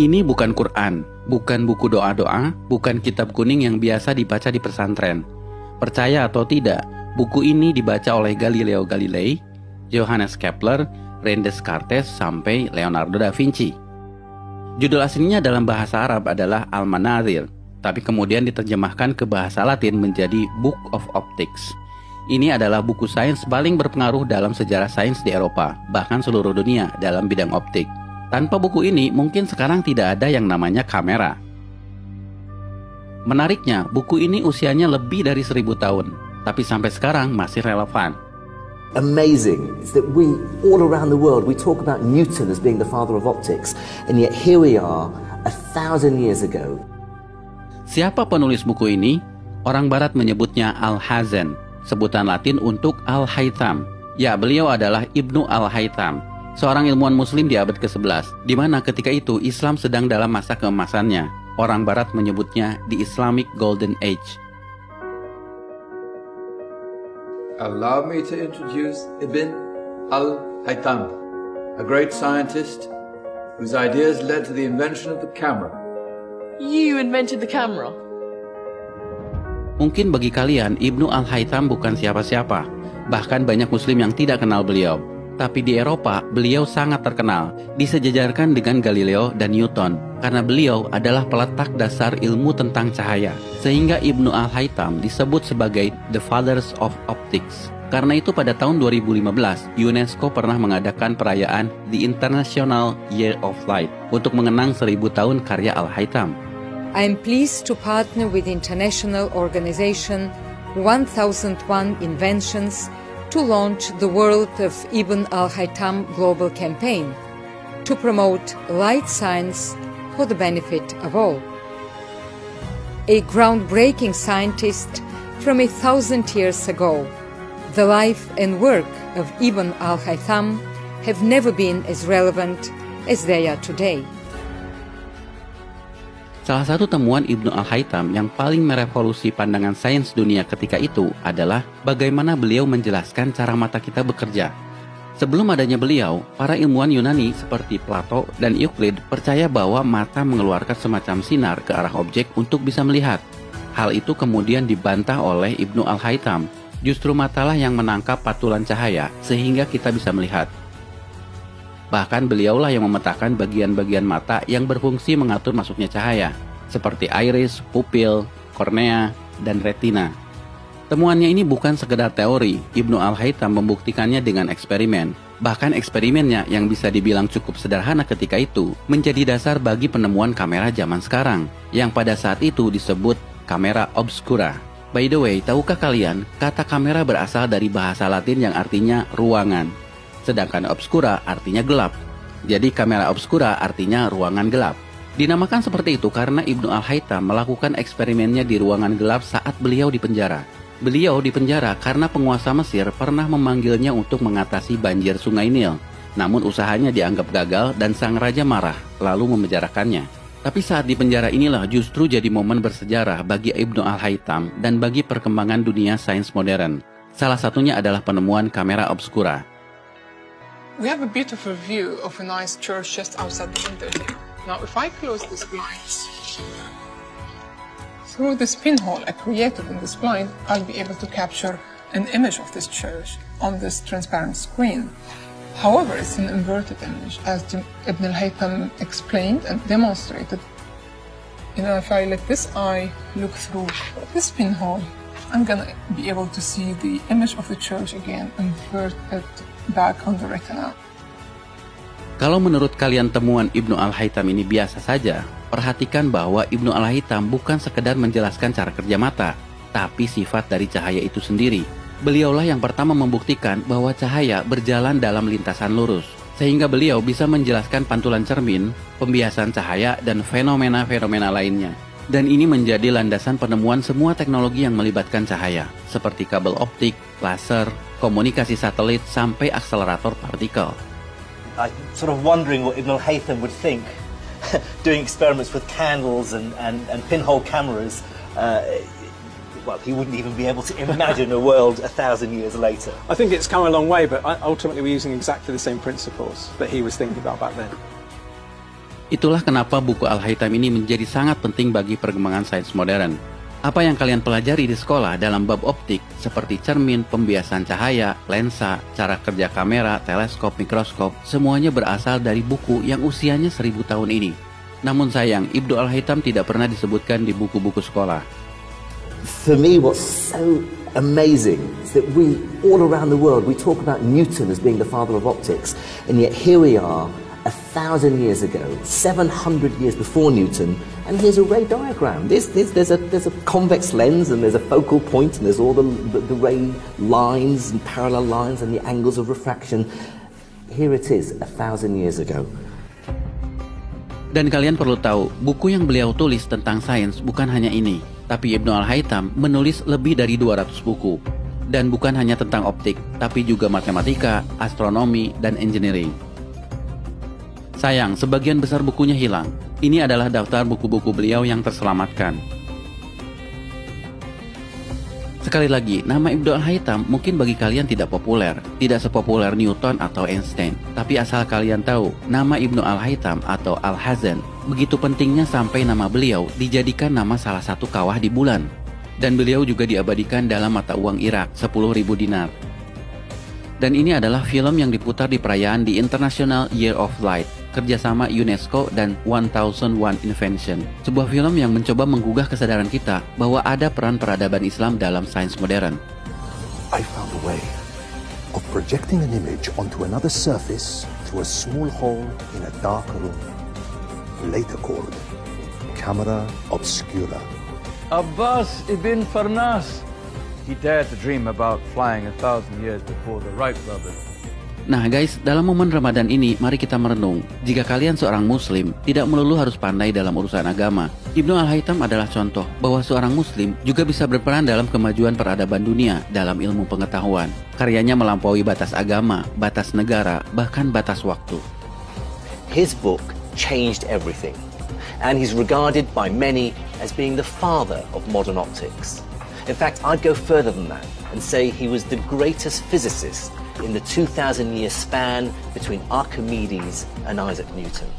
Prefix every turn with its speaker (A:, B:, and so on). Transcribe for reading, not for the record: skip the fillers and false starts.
A: Ini bukan Quran, bukan buku doa-doa, bukan kitab kuning yang biasa dibaca di pesantren. Percaya atau tidak, buku ini dibaca oleh Galileo Galilei, Johannes Kepler, René Descartes, sampai Leonardo da Vinci. Judul aslinya dalam bahasa Arab adalah Al-Manazil, tapi kemudian diterjemahkan ke bahasa Latin menjadi Book of Optics. Ini adalah buku sains paling berpengaruh dalam sejarah sains di Eropa, bahkan seluruh dunia dalam bidang optik. Tanpa buku ini, mungkin sekarang tidak ada yang namanya kamera. Menariknya, buku ini usianya lebih dari 1000 tahun, tapi sampai sekarang masih relevan.
B: Amazing is that we, all around the world, we talk about Newton as being the father of optics, and yet here we are, 1,000 years ago.
A: Siapa penulis buku ini? Orang Barat menyebutnya Al-Hazen, sebutan Latin untuk Al-Haytham. Ya, beliau adalah Ibnu Al-Haytham, seorang ilmuwan muslim di abad ke-11, di mana ketika itu Islam sedang dalam masa keemasannya. Orang Barat menyebutnya the Islamic Golden Age.
C: Allow me to introduce Ibn al-Haytham, a great scientist whose ideas led to the invention of the camera.
D: You invented the camera?
A: Mungkin bagi kalian, Ibnu Al-Haytham bukan siapa-siapa. Bahkan banyak muslim yang tidak kenal beliau. Tapi di Eropa, beliau sangat terkenal, disejajarkan dengan Galileo dan Newton, karena beliau adalah peletak dasar ilmu tentang cahaya. Sehingga Ibnu Al-Haytham disebut sebagai The Fathers of Optics. Karena itu pada tahun 2015, UNESCO pernah mengadakan perayaan The International Year of Light untuk mengenang 1000 tahun karya Al-Haytham.
E: I am pleased to partner with the international organization 1001 Inventions to launch the World of Ibn al-Haytham Global Campaign to promote light science for the benefit of all. A groundbreaking scientist from 1,000 years ago, the life and work of Ibn al-Haytham have never been as relevant as they are today.
A: Salah satu temuan Ibnu Al-Haytham yang paling merevolusi pandangan sains dunia ketika itu adalah bagaimana beliau menjelaskan cara mata kita bekerja. Sebelum adanya beliau, para ilmuwan Yunani seperti Plato dan Euclid percaya bahwa mata mengeluarkan semacam sinar ke arah objek untuk bisa melihat. Hal itu kemudian dibantah oleh Ibnu Al-Haytham. Justru matalah yang menangkap patulan cahaya sehingga kita bisa melihat. Bahkan beliaulah yang memetakan bagian-bagian mata yang berfungsi mengatur masuknya cahaya, seperti iris, pupil, kornea, dan retina. Temuannya ini bukan sekedar teori, Ibnu Al-Haytham membuktikannya dengan eksperimen. Bahkan eksperimennya yang bisa dibilang cukup sederhana ketika itu, menjadi dasar bagi penemuan kamera zaman sekarang, yang pada saat itu disebut kamera obscura. By the way, tahukah kalian, kata kamera berasal dari bahasa Latin yang artinya ruangan. Sedangkan obscura artinya gelap. Jadi kamera obscura artinya ruangan gelap. Dinamakan seperti itu karena Ibnu Al-Haytham melakukan eksperimennya di ruangan gelap saat beliau di penjara. Beliau di penjara karena penguasa Mesir pernah memanggilnya untuk mengatasi banjir Sungai Nil. Namun usahanya dianggap gagal dan sang raja marah, lalu memenjarakannya. Tapi saat di penjara inilah justru jadi momen bersejarah bagi Ibnu Al-Haytham dan bagi perkembangan dunia sains modern. Salah satunya adalah penemuan kamera obscura.
D: We have a beautiful view of a nice church just outside the window here. Now, if I close this blinds, through this pinhole I created in this blind, I'll be able to capture an image of this church on this transparent screen. However, it's an inverted image, as Ibn al-Haytham explained and demonstrated. If I let this eye look through this pinhole, I'm gonna be able to see the image of the church again, inverted back on the retina.
A: Kalau menurut kalian temuan Ibnu Al-Haytham ini biasa saja, perhatikan bahwa Ibnu Al-Haytham bukan sekedar menjelaskan cara kerja mata, tapi sifat dari cahaya itu sendiri. Beliaulah yang pertama membuktikan bahwa cahaya berjalan dalam lintasan lurus, sehingga beliau bisa menjelaskan pantulan cermin, pembiasan cahaya, dan fenomena-fenomena lainnya. Dan ini menjadi landasan penemuan semua teknologi yang melibatkan cahaya, seperti kabel optik, laser, komunikasi satelit, sampai akselerator partikel.
F: I'm sort of wondering what Ibn al-Haytham would think doing experiments with candles and pinhole cameras. Well, he wouldn't even be able to imagine a world 1,000 years later.
G: I think it's come a long way, but ultimately we're using exactly the same principles that he was thinking about back then.
A: Itulah kenapa buku Al-Haytham ini menjadi sangat penting bagi perkembangan sains modern. Apa yang kalian pelajari di sekolah dalam bab optik seperti cermin, pembiasan cahaya, lensa, cara kerja kamera, teleskop, mikroskop, semuanya berasal dari buku yang usianya 1000 tahun ini. Namun sayang, Ibnu Al-Haytham tidak pernah disebutkan di buku-buku sekolah.
B: For me, what's so amazing is that we, all around the world, we talk about Newton as being the father of optics, and yet here we are, 1,000 years ago, 700 years before Newton, and here's a ray diagram. There's a convex lens, and there's a focal point, and there's all the ray lines and parallel lines and the angles of refraction. Here it is, 1,000 years ago.
A: Dan kalian perlu tahu, buku yang beliau tulis tentang sains bukan hanya ini, tapi Ibnu Al-Haytham menulis lebih dari 200 buku. Dan bukan hanya tentang optik, tapi juga matematika, astronomi, dan engineering. Sayang, sebagian besar bukunya hilang. Ini adalah daftar buku-buku beliau yang terselamatkan. Sekali lagi, nama Ibnu Al-Haytham mungkin bagi kalian tidak populer, tidak sepopuler Newton atau Einstein. Tapi asal kalian tahu, nama Ibnu Al-Haytham atau Al-Hazan begitu pentingnya sampai nama beliau dijadikan nama salah satu kawah di bulan. Dan beliau juga diabadikan dalam mata uang Irak, 10.000 dinar. Dan ini adalah film yang diputar di perayaan di International Year of Light, kerjasama UNESCO dan 1001 Invention. Sebuah film yang mencoba menggugah kesadaran kita bahwa ada peran peradaban Islam dalam sains modern.
G: I found a way of projecting an image onto another surface through a small hole in a dark room, later called camera obscura.
C: Abbas ibn Farnas. He dared to dream about flying 1,000 years before the Wright brothers.
A: Nah guys, dalam momen Ramadan ini, mari kita merenung. Jika kalian seorang muslim, tidak melulu harus pandai dalam urusan agama. Ibnu Al-Haytham adalah contoh bahwa seorang muslim juga bisa berperan dalam kemajuan peradaban dunia dalam ilmu pengetahuan. Karyanya melampaui batas agama, batas negara, bahkan batas waktu.
B: His book changed everything, and he's regarded by many as being the father of modern optics. In fact, I'd go further than that and say he was the greatest physicist in the 2,000-year span between Archimedes and Isaac Newton.